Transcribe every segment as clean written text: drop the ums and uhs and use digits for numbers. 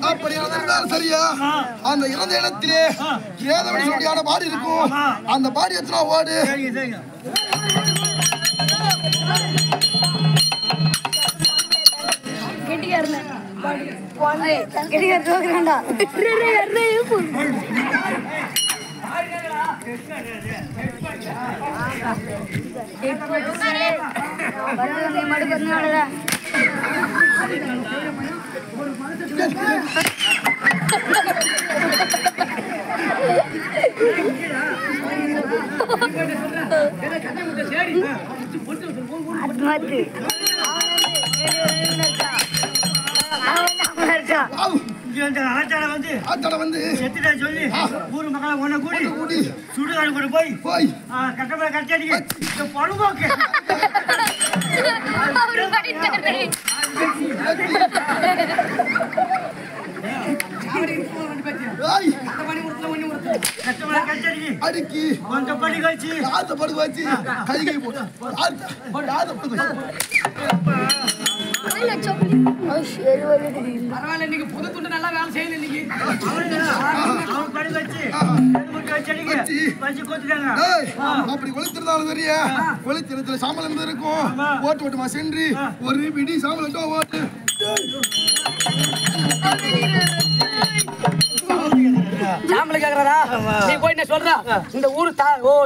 அப்படி இருந்தால் சரியா அந்த இறந்த இடத்திலே ஏதவன் சொல்லியான பாடி இருக்கும் அந்த பாடி எத்தனை ஓடு ஆத்தாட வந்து செத்துட்டா சொல்லி ஊர் மக்களை ஒண்ணு கூடி சுடுகாடு கூட போய் கட்டப்பட கட்டி பழுவாக்கு அடிக்கி கொஞ்சம் படி கழிச்சு படுக்க வச்சு கைகை போட்டு புது துண்டு நல்லா வேலை செய்யல இன்னைக்கு அப்படி கொளுத்திருந்தாலும் சரியா கொளுத்திரத்துல சாம்பல் இருந்து இருக்கும் ஓட்டு ஓட்டுமா சென்று ஒரு பிடி சாம்பல் ஓட்டு சாம்பல் கேக்குறா நீ போய் என்ன சொல்ற இந்த ஊரு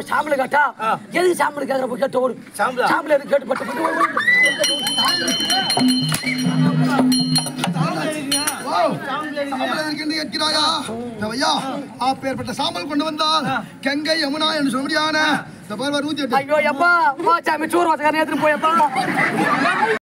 சாம்பல் கேட்டா எதுக்கு சாம்பல் கேக்குற போய் கேட்டு ஓடு சாம்பல் எதுக்கு கேட்டு பட்டு அப்பேற்பட்ட சாம்பல் கொண்டு வந்தால் கங்கை யமுனா என்று சொல்ல முடியாத ஐயோ எப்பா சூர் வாசக்காரன் எடுத்துட்டு போயப்பா